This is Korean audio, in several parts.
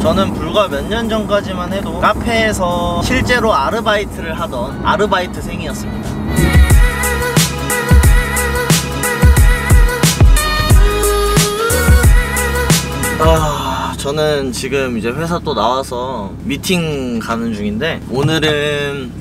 저는 불과 몇 년 전까지만 해도 카페에서 실제로 아르바이트를 하던 아르바이트생이었습니다. 저는 지금 이제 회사 또 나와서 미팅 가는 중인데, 오늘은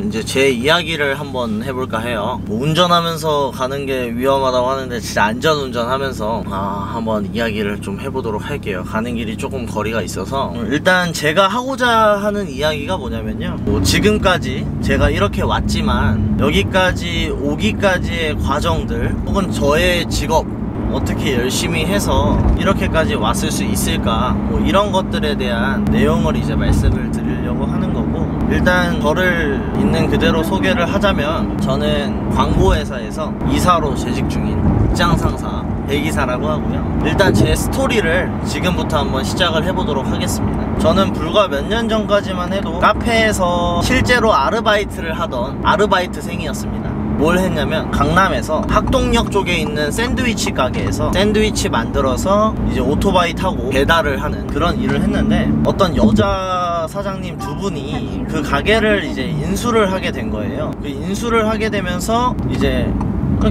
이제 제 이야기를 한번 해볼까 해요. 뭐 운전하면서 가는 게 위험하다고 하는데 진짜 안전운전 하면서 한번 이야기를 좀 해보도록 할게요. 가는 길이 조금 거리가 있어서. 일단 제가 하고자 하는 이야기가 뭐냐면요, 뭐 지금까지 제가 이렇게 왔지만 여기까지 오기까지의 과정들, 혹은 저의 직업 어떻게 열심히 해서 이렇게까지 왔을 수 있을까, 뭐 이런 것들에 대한 내용을 이제 말씀을 드리려고 하는 거고, 일단 저를 있는 그대로 소개를 하자면, 저는 광고회사에서 이사로 재직 중인 직장상사 대기사라고 하고요. 일단 제 스토리를 지금부터 한번 시작을 해보도록 하겠습니다. 저는 불과 몇 년 전까지만 해도 카페에서 실제로 아르바이트를 하던 아르바이트생이었습니다. 뭘 했냐면, 강남에서 학동역 쪽에 있는 샌드위치 가게에서 샌드위치 만들어서 이제 오토바이 타고 배달을 하는 그런 일을 했는데, 어떤 여자 사장님 두 분이 그 가게를 이제 인수를 하게 된 거예요. 그 인수를 하게 되면서 이제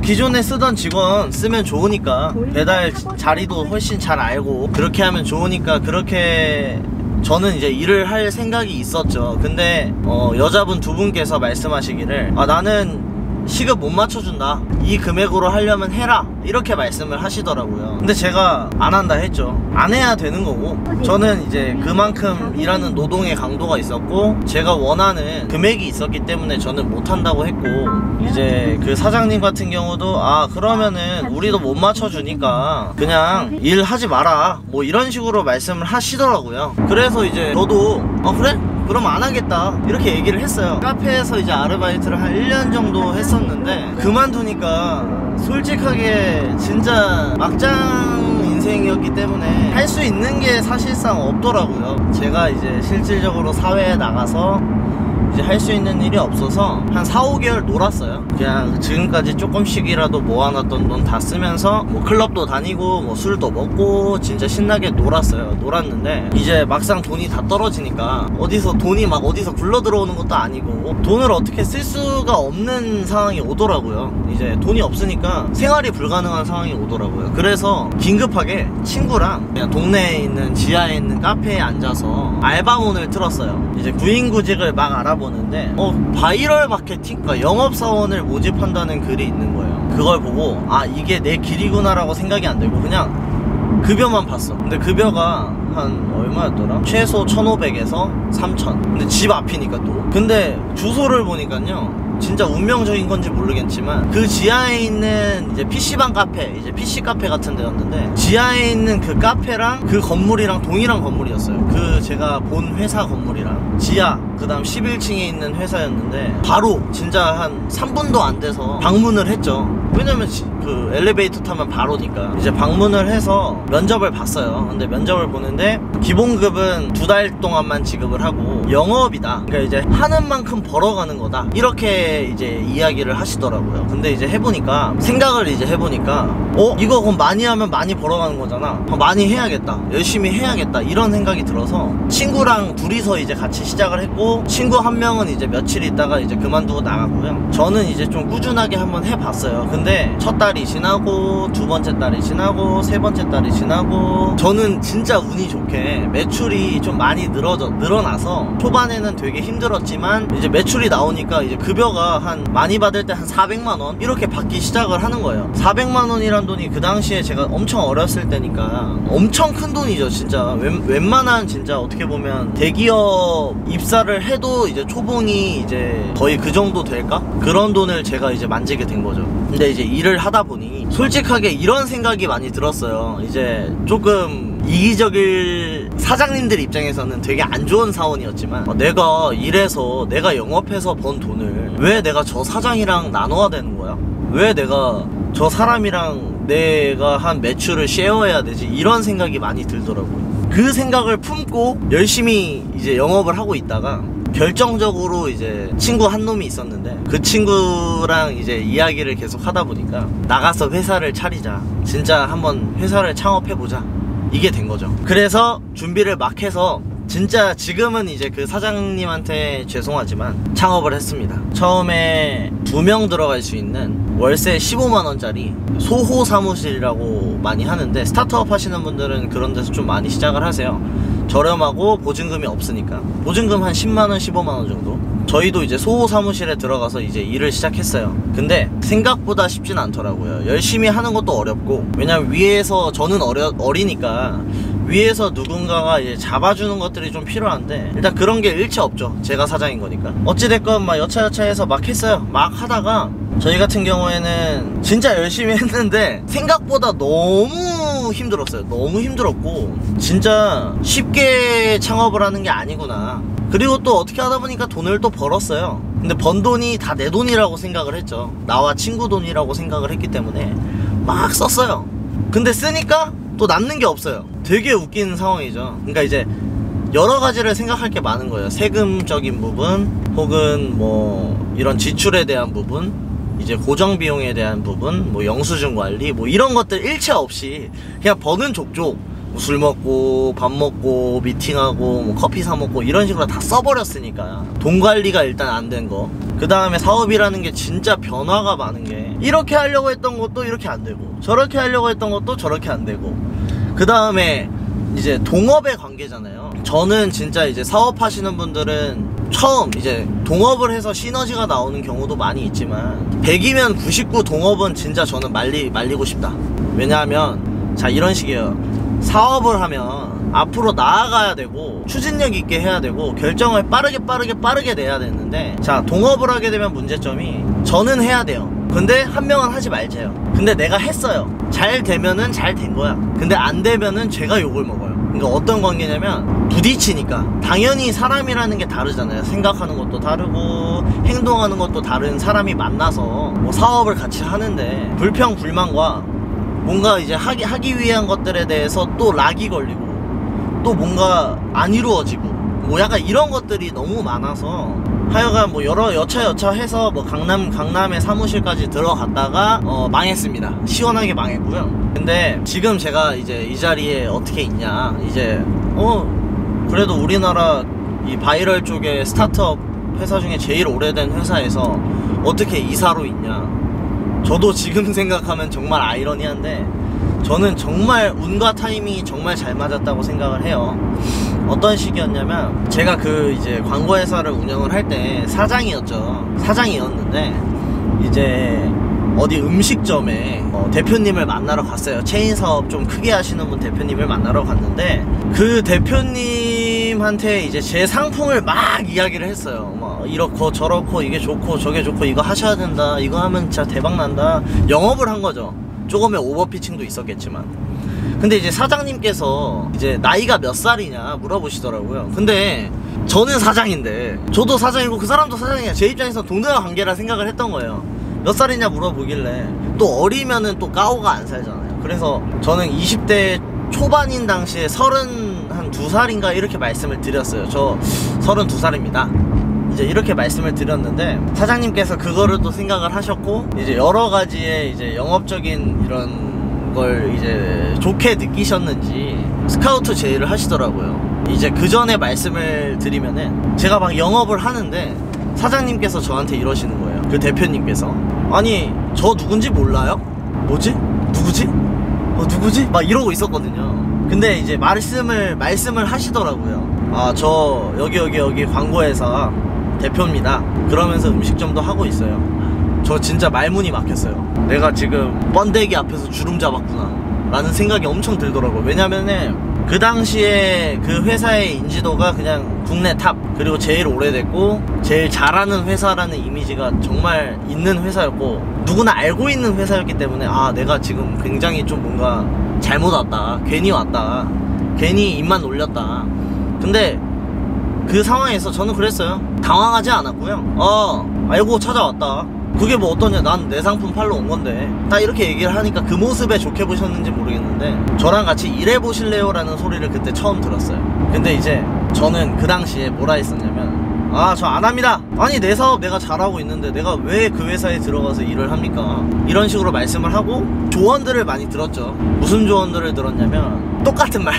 기존에 쓰던 직원 쓰면 좋으니까, 배달 자리도 훨씬 잘 알고 그렇게 하면 좋으니까, 그렇게 저는 이제 일을 할 생각이 있었죠. 근데 여자분 두 분께서 말씀하시기를, 나는 시급 못 맞춰준다, 이 금액으로 하려면 해라, 이렇게 말씀을 하시더라고요. 근데 제가 안 한다 했죠. 안 해야 되는 거고, 저는 이제 그만큼 일하는 노동의 강도가 있었고 제가 원하는 금액이 있었기 때문에 저는 못 한다고 했고, 이제 그 사장님 같은 경우도 그러면은 우리도 못 맞춰주니까 그냥 일하지 마라, 뭐 이런 식으로 말씀을 하시더라고요. 그래서 이제 저도 그래? 그럼 안 하겠다, 이렇게 얘기를 했어요. 카페에서 이제 아르바이트를 한 1년 정도 했었는데, 그만두니까 솔직하게 진짜 막장 인생이었기 때문에 할 수 있는 게 사실상 없더라고요. 제가 이제 실질적으로 사회에 나가서 이제 할 수 있는 일이 없어서 한 4-5개월 놀았어요. 그냥 지금까지 조금씩이라도 모아놨던 돈 다 쓰면서 뭐 클럽도 다니고 뭐 술도 먹고 진짜 신나게 놀았는데, 이제 막상 돈이 다 떨어지니까 돈이 막 어디서 굴러 들어오는 것도 아니고 돈을 어떻게 쓸 수가 없는 상황이 오더라고요. 이제 돈이 없으니까 생활이 불가능한 상황이 오더라고요. 그래서 긴급하게 친구랑 그냥 동네에 있는 지하에 있는 카페에 앉아서 알바몬을 틀었어요. 이제 구인구직을 막 알아보는데 바이럴 마케팅? 그러니까 영업사원을 모집한다는 글이 있는 거예요. 그걸 보고 이게 내 길이구나 라고 생각이 안 들고 그냥 급여만 봤어. 근데 급여가 한 얼마였더라? 최소 1,500에서 3,000. 근데 집 앞이니까 또. 근데 주소를 보니까요, 진짜 운명적인 건지 모르겠지만 그 지하에 있는 이제 PC방 카페, 이제 PC 카페 같은 데였는데, 지하에 있는 그 카페랑 그 건물이랑 동일한 건물이었어요. 그 제가 본 회사 건물이랑 지하, 그 다음 11층에 있는 회사였는데, 바로 진짜 한 3분도 안 돼서 방문을 했죠. 왜냐면 그 엘리베이터 타면 바로니까. 이제 방문을 해서 면접을 봤어요. 근데 면접을 보는데 기본급은 2달 동안만 지급을 하고 영업이다, 그러니까 이제 하는 만큼 벌어가는 거다, 이렇게 이제 이야기를 하시더라고요. 근데 이제 생각을 해보니까 이거 그럼 많이 하면 많이 벌어가는 거잖아, 많이 해야겠다, 열심히 해야겠다, 이런 생각이 들어서 친구랑 둘이서 이제 같이 시작을 했고, 친구 한 명은 이제 며칠 있다가 이제 그만두고 나가고요. 저는 이제 좀 꾸준하게 한번 해봤어요. 근데 첫 달이 지나고, 두 번째 달이 지나고, 세 번째 달이 지나고, 저는 진짜 운이 좋게 매출이 좀 많이 늘어나서 초반에는 되게 힘들었지만, 이제 매출이 나오니까 이제 급여가 많이 받을 때 한 400만원 이렇게 받기 시작을 하는 거예요. 400만원이란 돈이 그 당시에 제가 엄청 어렸을 때니까 엄청 큰 돈이죠. 진짜 웬만한, 진짜 어떻게 보면 대기업 입사를 해도 이제 초봉이 이제 거의 그 정도 될까? 그런 돈을 제가 이제 만지게 된 거죠. 근데 이제 일을 하다 보니 솔직하게 이런 생각이 많이 들었어요. 이제 조금 이기적일 사장님들 입장에서는 되게 안 좋은 사원이었지만, 내가 일해서 내가 영업해서 번 돈을 왜 내가 저 사장이랑 나눠야 되는 거야? 왜 내가 저 사람이랑 내가 한 매출을 쉐어해야 되지? 이런 생각이 많이 들더라고요. 그 생각을 품고 열심히 이제 영업을 하고 있다가 결정적으로 이제 친구 한 놈이 있었는데, 그 친구랑 이제 이야기를 계속 하다 보니까 나가서 회사를 차리자, 진짜 한번 회사를 창업해보자, 이게 된 거죠. 그래서 준비를 막 해서 진짜 지금은 이제 그 사장님한테 죄송하지만 창업을 했습니다. 처음에 2명 들어갈 수 있는 월세 15만원짜리 소호 사무실이라고 많이 하는데, 스타트업 하시는 분들은 그런 데서 좀 많이 시작을 하세요. 저렴하고 보증금이 없으니까. 보증금 한 10만원 15만원 정도. 저희도 이제 소호 사무실에 들어가서 이제 일을 시작했어요. 근데 생각보다 쉽진 않더라고요. 열심히 하는 것도 어렵고, 왜냐면 위에서 저는 어리니까 위에서 누군가가 이제 잡아주는 것들이 좀 필요한데, 일단 그런 게 일체 없죠. 제가 사장인 거니까. 어찌됐건 막 여차여차해서 막 했어요. 막 하다가 저희 같은 경우에는 진짜 열심히 했는데 생각보다 너무 힘들었어요. 너무 힘들었고, 진짜 쉽게 창업을 하는 게 아니구나. 그리고 또 어떻게 하다 보니까 돈을 또 벌었어요. 근데 번 돈이 다 내 돈이라고 생각을 했죠. 나와 친구 돈이라고 생각을 했기 때문에 막 썼어요. 근데 쓰니까 또 남는 게 없어요. 되게 웃긴 상황이죠. 그러니까 이제 여러 가지를 생각할 게 많은 거예요. 세금적인 부분, 혹은 뭐 이런 지출에 대한 부분, 이제 고정 비용에 대한 부분, 뭐 영수증 관리, 뭐 이런 것들 일체 없이 그냥 버는 족족 술 먹고 밥 먹고 미팅하고 뭐 커피 사 먹고 이런 식으로 다 써버렸으니까 돈 관리가 일단 안 된 거. 그 다음에 사업이라는 게 진짜 변화가 많은 게, 이렇게 하려고 했던 것도 이렇게 안 되고, 저렇게 하려고 했던 것도 저렇게 안 되고, 그 다음에 이제 동업의 관계잖아요. 저는 진짜 이제 사업하시는 분들은 처음 이제 동업을 해서 시너지가 나오는 경우도 많이 있지만, 100이면 99 동업은 진짜 저는 말리고 싶다. 왜냐하면 자, 이런 식이에요. 사업을 하면 앞으로 나아가야 되고 추진력 있게 해야 되고 결정을 빠르게 내야 되는데, 자, 동업을 하게 되면 문제점이, 저는 해야 돼요. 근데 한 명은 하지 말자요. 근데 내가 했어요. 잘 되면은 잘 된 거야. 근데 안 되면은 제가 욕을 먹어요. 그러니까 어떤 관계냐면 부딪히니까. 당연히 사람이라는 게 다르잖아요. 생각하는 것도 다르고 행동하는 것도 다른 사람이 만나서 뭐 사업을 같이 하는데 불평불만과 뭔가 이제 하기 위한 것들에 대해서 또 락이 걸리고, 또 뭔가 안 이루어지고, 뭐 약간 이런 것들이 너무 많아서 하여간 뭐 여러 여차여차해서 뭐 강남의 사무실까지 들어갔다가 망했습니다. 시원하게 망했고요. 근데 지금 제가 이제 이 자리에 어떻게 있냐, 이제 그래도 우리나라 이 바이럴 쪽에 스타트업 회사 중에 제일 오래된 회사에서 어떻게 이사로 있냐. 저도 지금 생각하면 정말 아이러니한데, 저는 정말 운과 타이밍이 정말 잘 맞았다고 생각을 해요. 어떤 시기였냐면, 제가 그 이제 광고회사를 운영을 할 때 사장이었는데 이제 어디 음식점에 대표님을 만나러 갔어요. 체인 사업 좀 크게 하시는 분 대표님을 만나러 갔는데, 그 대표님한테 이제 제 상품을 막 이야기를 했어요. 막 이렇고 저렇고 이게 좋고 저게 좋고 이거 하셔야 된다, 이거 하면 진짜 대박 난다. 영업을 한 거죠. 조금의 오버피칭도 있었겠지만. 근데 이제 사장님께서 이제 나이가 몇 살이냐 물어보시더라고요. 근데 저는 사장인데, 저도 사장이고 그 사람도 사장이야. 제 입장에서 동등한 관계라 생각을 했던 거예요. 몇 살이냐 물어보길래, 또 어리면은 또 까오가 안 살잖아요. 그래서 저는 20대 초반인 당시에 32살인가 이렇게 말씀을 드렸어요. 저 32살입니다 이제 이렇게 말씀을 드렸는데, 사장님께서 그거를 또 생각을 하셨고, 이제 여러 가지의 이제 영업적인 이런 걸 이제 좋게 느끼셨는지 스카우트 제의를 하시더라고요. 이제 그 전에 말씀을 드리면은, 제가 막 영업을 하는데 사장님께서 저한테 이러시는 거예요. 그 대표님께서, 아니 저 누군지 몰라요? 뭐지? 누구지? 누구지? 막 이러고 있었거든요. 근데 이제 말씀을 하시더라고요. 아, 저 여기 광고회사 대표입니다. 그러면서 음식점도 하고 있어요. 저 진짜 말문이 막혔어요. 내가 지금 번데기 앞에서 주름 잡았구나 라는 생각이 엄청 들더라고요. 왜냐면은 그 당시에 그 회사의 인지도가 그냥 국내 탑, 그리고 제일 오래됐고 제일 잘하는 회사라는 이미지가 정말 있는 회사였고, 누구나 알고 있는 회사였기 때문에, 아, 내가 지금 굉장히 좀 뭔가 잘못 왔다, 괜히 왔다, 괜히 입만 올렸다. 근데 그 상황에서 저는 그랬어요. 당황하지 않았고요. 알고 찾아왔다. 그게 뭐 어떠냐, 난 내 상품 팔러 온 건데. 딱 이렇게 얘기를 하니까 그 모습에 좋게 보셨는지 모르겠는데, 저랑 같이 일해보실래요? 라는 소리를 그때 처음 들었어요. 근데 이제 저는 그 당시에 뭐라 했었냐면, 아, 저 안 합니다. 아니, 내 사업 내가 잘하고 있는데 내가 왜 그 회사에 들어가서 일을 합니까? 이런 식으로 말씀을 하고 조언들을 많이 들었죠. 무슨 조언들을 들었냐면 똑같은 말,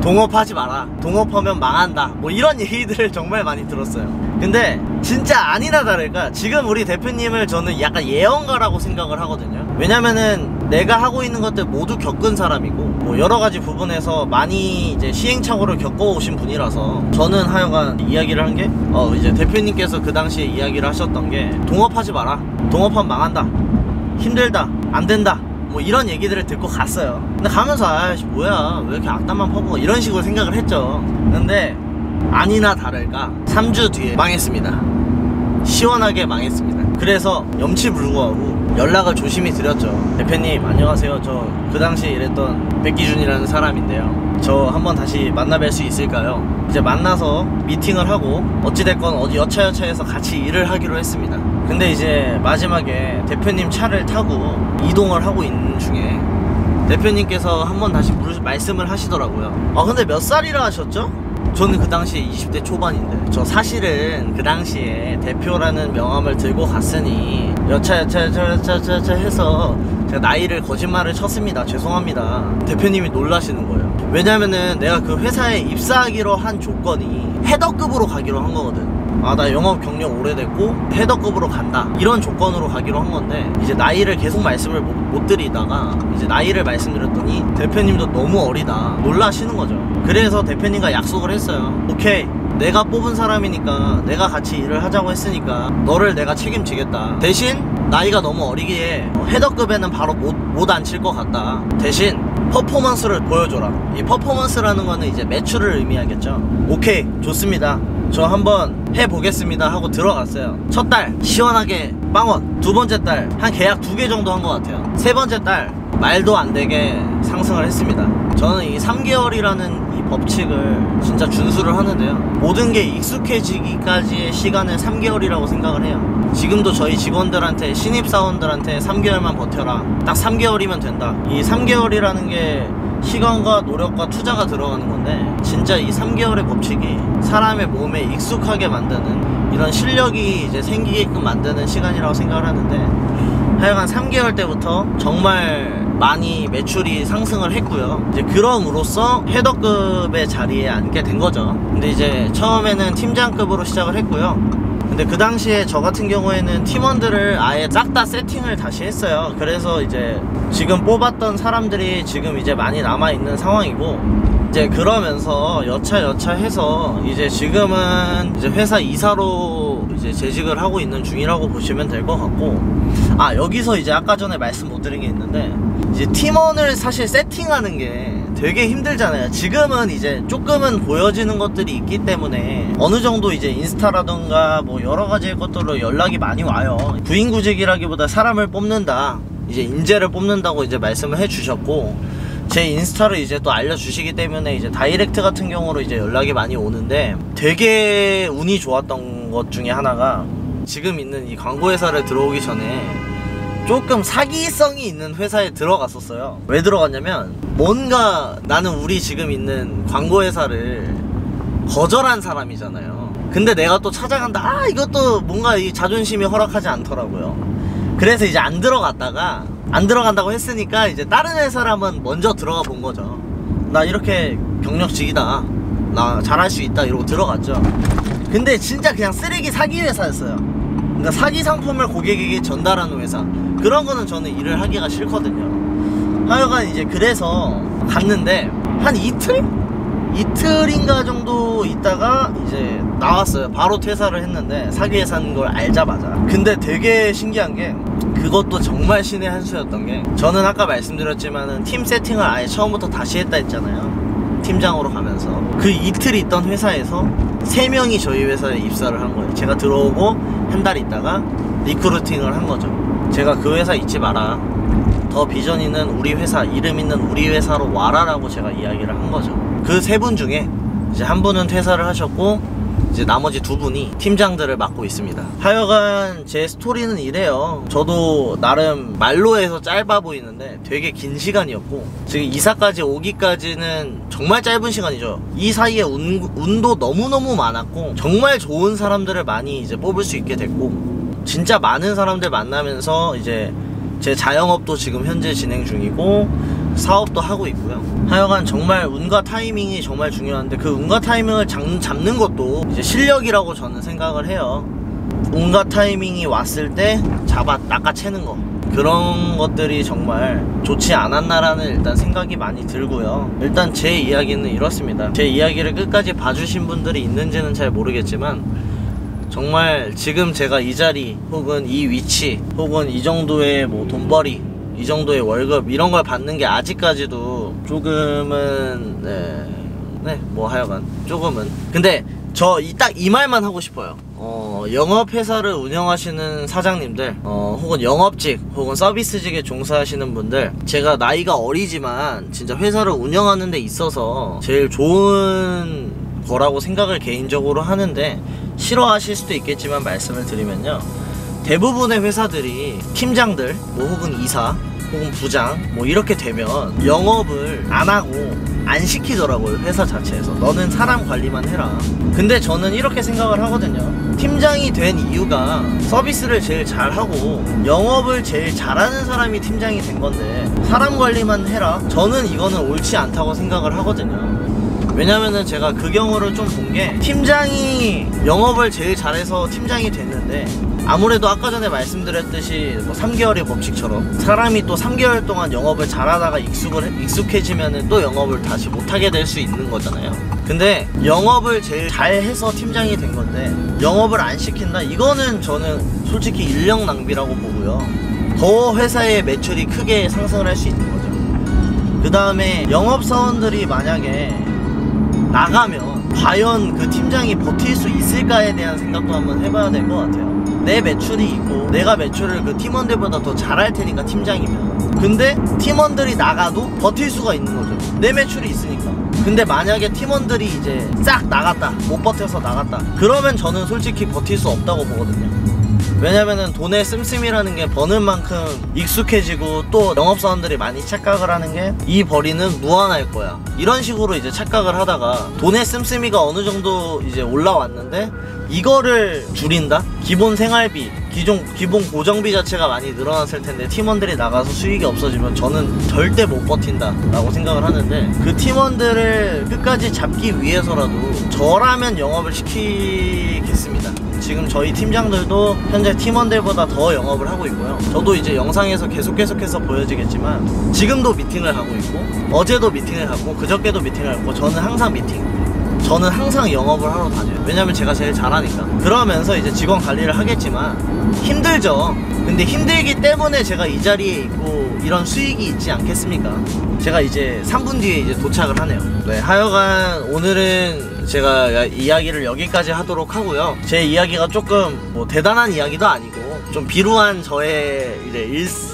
동업하지 마라, 동업하면 망한다, 뭐 이런 얘기들을 정말 많이 들었어요. 근데 진짜 아니나 다를까 지금 우리 대표님을 저는 약간 예언가라고 생각을 하거든요. 왜냐면은 내가 하고 있는 것들 모두 겪은 사람이고 뭐 여러가지 부분에서 많이 이제 시행착오를 겪어오신 분이라서 저는 하여간 이야기를 한 게 이제 대표님께서 그 당시에 이야기를 하셨던 게 동업하지 마라, 동업하면 망한다, 힘들다, 안 된다, 뭐 이런 얘기들을 듣고 갔어요. 근데 가면서 아이씨 뭐야 왜 이렇게 악담만 퍼부어 이런 식으로 생각을 했죠. 근데 아니나 다를까 3주 뒤에 망했습니다. 시원하게 망했습니다. 그래서 염치불구하고 연락을 조심히 드렸죠. 대표님 안녕하세요, 저 그 당시에 일했던 백기준이라는 사람인데요, 저 한번 다시 만나뵐 수 있을까요? 이제 만나서 미팅을 하고 어찌됐건 어디 여차여차해서 같이 일을 하기로 했습니다. 근데 이제 마지막에 대표님 차를 타고 이동을 하고 있는 중에 대표님께서 한번 다시 말씀을 하시더라고요. 근데 몇 살이라 하셨죠? 저는 그 당시에 20대 초반인데 저 사실은 그 당시에 대표라는 명함을 들고 갔으니 여차여차 해서 제가 나이를 거짓말을 쳤습니다. 죄송합니다. 대표님이 놀라시는 거예요. 왜냐면은 내가 그 회사에 입사하기로 한 조건이 헤더급으로 가기로 한 거거든. 나 영업 경력 오래됐고 헤더급으로 간다, 이런 조건으로 가기로 한 건데 이제 나이를 계속 말씀을 못 드리다가 이제 나이를 말씀드렸더니 대표님도 너무 어리다 놀라시는 거죠. 그래서 대표님과 약속을 했어요. 오케이, 내가 뽑은 사람이니까 내가 같이 일을 하자고 했으니까 너를 내가 책임지겠다. 대신 나이가 너무 어리기에 헤더급에는 바로 못 앉힐 것 같다. 대신 퍼포먼스를 보여줘라. 이 퍼포먼스라는 거는 이제 매출을 의미하겠죠. 오케이, 좋습니다, 저 한번 해보겠습니다 하고 들어갔어요. 첫 달 시원하게 빵원, 두 번째 달 한 계약 2개 정도 한 것 같아요. 세 번째 달 말도 안 되게 상승을 했습니다. 저는 이 3개월이라는 이 법칙을 진짜 준수를 하는데요, 모든 게 익숙해지기까지의 시간을 3개월이라고 생각을 해요. 지금도 저희 직원들한테, 신입사원들한테 3개월만 버텨라, 딱 3개월이면 된다. 이 3개월이라는 게 시간과 노력과 투자가 들어가는 건데 진짜 이 3개월의 법칙이 사람의 몸에 익숙하게 만드는 이런 실력이 이제 생기게끔 만드는 시간이라고 생각을 하는데 하여간 3개월 때부터 정말 많이 매출이 상승을 했고요. 이제 그럼으로써 헤더급의 자리에 앉게 된 거죠. 근데 이제 처음에는 팀장급으로 시작을 했고요. 근데 그 당시에 저 같은 경우에는 팀원들을 아예 싹 다 세팅을 다시 했어요. 그래서 이제 지금 뽑았던 사람들이 지금 이제 많이 남아있는 상황이고, 이제 그러면서 여차 해서 이제 지금은 이제 회사 이사로 이제 재직을 하고 있는 중이라고 보시면 될 것 같고, 여기서 이제 아까 전에 말씀 못 드린 게 있는데 이제 팀원을 사실 세팅하는 게 되게 힘들잖아요. 지금은 이제 조금은 보여지는 것들이 있기 때문에 어느 정도 이제 인스타라던가 뭐 여러 가지 것들로 연락이 많이 와요. 구인구직이라기보다 사람을 뽑는다, 이제 인재를 뽑는다고 이제 말씀을 해주셨고, 제 인스타를 이제 또 알려주시기 때문에 이제 다이렉트 같은 경우로 이제 연락이 많이 오는데, 되게 운이 좋았던 것 중에 하나가 지금 있는 이 광고회사를 들어오기 전에 조금 사기성이 있는 회사에 들어갔었어요. 왜 들어갔냐면 뭔가 나는 우리 지금 있는 광고회사를 거절한 사람이잖아요. 근데 내가 또 찾아간다, 이것도 뭔가 이 자존심이 허락하지 않더라고요. 그래서 이제 안 들어간다고 했으니까 이제 다른 회사를 한번 먼저 들어가 본 거죠. 나 이렇게 경력직이다, 나 잘할 수 있다, 이러고 들어갔죠. 근데 진짜 그냥 쓰레기 사기 회사였어요. 그러니까 사기 상품을 고객에게 전달하는 회사, 그런 거는 저는 일을 하기가 싫거든요. 하여간 이제 그래서 갔는데 한 이틀인가 정도 있다가 이제 나왔어요. 바로 퇴사를 했는데 사기 회사인 걸 알자마자. 근데 되게 신기한 게, 그것도 정말 신의 한 수였던 게, 저는 아까 말씀드렸지만은 팀 세팅을 아예 처음부터 다시 했다 했잖아요. 팀장으로 가면서 그 이틀 있던 회사에서 3명이 저희 회사에 입사를 한 거예요. 제가 들어오고 한 달 있다가 리크루팅을 한 거죠. 제가 그 회사 잊지 마라, 더 비전 있는 우리 회사, 이름 있는 우리 회사로 와라 라고 제가 이야기를 한 거죠. 그 3분 중에 이제 한 분은 퇴사를 하셨고, 이제 나머지 두 분이 팀장들을 맡고 있습니다. 하여간 제 스토리는 이래요. 저도 나름 말로 해서 짧아 보이는데 되게 긴 시간이었고, 지금 이사까지 오기까지는 정말 짧은 시간이죠. 이 사이에 운도 너무너무 많았고, 정말 좋은 사람들을 많이 이제 뽑을 수 있게 됐고, 진짜 많은 사람들 만나면서 이제 제 자영업도 지금 현재 진행 중이고 사업도 하고 있고요. 하여간 정말 운과 타이밍이 정말 중요한데, 그 운과 타이밍을 잡는 것도 이제 실력이라고 저는 생각을 해요. 운과 타이밍이 왔을 때 낚아채는 거, 그런 것들이 정말 좋지 않았나라는 일단 생각이 많이 들고요. 일단 제 이야기는 이렇습니다. 제 이야기를 끝까지 봐주신 분들이 있는지는 잘 모르겠지만, 정말 지금 제가 이 자리 혹은 이 위치 혹은 이 정도의 뭐 돈벌이, 이 정도의 월급 이런 걸 받는 게 아직까지도 조금은 뭐 하여간 조금은, 근데 저 딱 이 말만 하고 싶어요. 영업회사를 운영하시는 사장님들, 혹은 영업직 혹은 서비스직에 종사하시는 분들, 제가 나이가 어리지만 진짜 회사를 운영하는 데 있어서 제일 좋은 거라고 생각을 개인적으로 하는데, 싫어하실 수도 있겠지만 말씀을 드리면요, 대부분의 회사들이 팀장들 뭐 혹은 이사 혹은 부장 뭐 이렇게 되면 영업을 안 하고 안 시키더라고요. 회사 자체에서 너는 사람 관리만 해라. 근데 저는 이렇게 생각을 하거든요. 팀장이 된 이유가 서비스를 제일 잘하고 영업을 제일 잘하는 사람이 팀장이 된 건데, 사람 관리만 해라, 저는 이거는 옳지 않다고 생각을 하거든요. 왜냐면은 제가 그 경우를 좀 본 게, 팀장이 영업을 제일 잘해서 팀장이 됐는데, 아무래도 아까 전에 말씀드렸듯이 뭐 3개월의 법칙처럼 사람이 또 3개월 동안 영업을 잘하다가 익숙해지면은 또 영업을 다시 못하게 될 수 있는 거잖아요. 근데 영업을 제일 잘해서 팀장이 된 건데 영업을 안 시킨다? 이거는 저는 솔직히 인력 낭비라고 보고요. 더 회사의 매출이 크게 상승을 할 수 있는 거죠. 그 다음에 영업사원들이 만약에 나가면 과연 그 팀장이 버틸 수 있을까에 대한 생각도 한번 해봐야 될 것 같아요. 내 매출이 있고 내가 매출을 그 팀원들보다 더 잘할 테니까, 팀장이면. 근데 팀원들이 나가도 버틸 수가 있는 거죠. 내 매출이 있으니까. 근데 만약에 팀원들이 이제 싹 나갔다, 못 버텨서 나갔다, 그러면 저는 솔직히 버틸 수 없다고 보거든요. 왜냐면은 돈의 씀씀이라는 게 버는 만큼 익숙해지고, 또 영업사원들이 많이 착각을 하는 게 이 벌이는 무한할 거야, 이런 식으로 이제 착각을 하다가 돈의 씀씀이가 어느 정도 이제 올라왔는데 이거를 줄인다? 기본 생활비, 기본 고정비 자체가 많이 늘어났을 텐데 팀원들이 나가서 수익이 없어지면 저는 절대 못 버틴다 라고 생각을 하는데, 그 팀원들을 끝까지 잡기 위해서라도 저라면 영업을 시키겠습니다. 지금 저희 팀장들도 현재 팀원들보다 더 영업을 하고 있고요. 저도 이제 영상에서 계속해서 보여지겠지만 지금도 미팅을 하고 있고, 어제도 미팅을 하고, 그저께도 미팅을 하고, 저는 항상 저는 항상 영업을 하러 다녀요. 왜냐면 제가 제일 잘하니까. 그러면서 이제 직원 관리를 하겠지만 힘들죠. 근데 힘들기 때문에 제가 이 자리에 있고 이런 수익이 있지 않겠습니까? 제가 이제 3분 뒤에 이제 도착을 하네요. 네, 하여간 오늘은 제가 이야기를 여기까지 하도록 하고요. 제 이야기가 조금 뭐 대단한 이야기도 아니고 좀 비루한 저의 이제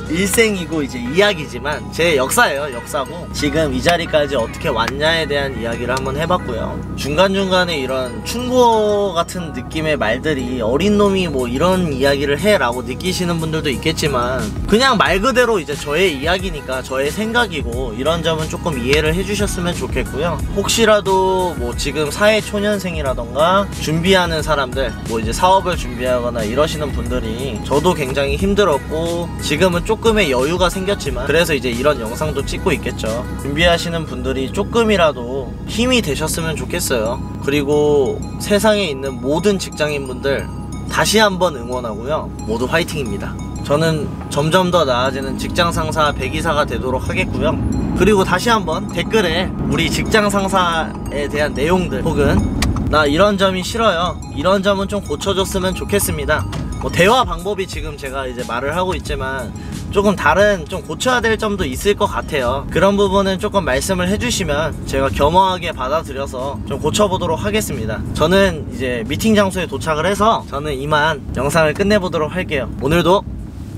일생이고 이제 이야기지만 제 역사예요. 역사고, 지금 이 자리까지 어떻게 왔냐에 대한 이야기를 한번 해봤고요. 중간중간에 이런 충고 같은 느낌의 말들이 어린 놈이 뭐 이런 이야기를 해 라고 느끼시는 분들도 있겠지만, 그냥 말 그대로 이제 저의 이야기니까 저의 생각이고, 이런 점은 조금 이해를 해주셨으면 좋겠고요. 혹시라도 뭐 지금 사회초년생이라던가 준비하는 사람들, 뭐 이제 사업을 준비하거나 이러시는 분들이, 저도 굉장히 힘들었고 지금은 조금의 여유가 생겼지만 그래서 이제 이런 영상도 찍고 있겠죠. 준비하시는 분들이 조금이라도 힘이 되셨으면 좋겠어요. 그리고 세상에 있는 모든 직장인분들 다시 한번 응원하고요. 모두 화이팅입니다. 저는 점점 더 나아지는 직장상사 100이사가 되도록 하겠고요. 그리고 다시 한번 댓글에 우리 직장상사에 대한 내용들, 혹은 나 이런 점이 싫어요, 이런 점은 좀 고쳐줬으면 좋겠습니다, 뭐 대화 방법이 지금 제가 이제 말을 하고 있지만 조금 다른, 좀 고쳐야 될 점도 있을 것 같아요. 그런 부분은 조금 말씀을 해주시면 제가 겸허하게 받아들여서 좀 고쳐보도록 하겠습니다. 저는 이제 미팅 장소에 도착을 해서 저는 이만 영상을 끝내보도록 할게요. 오늘도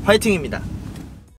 화이팅입니다.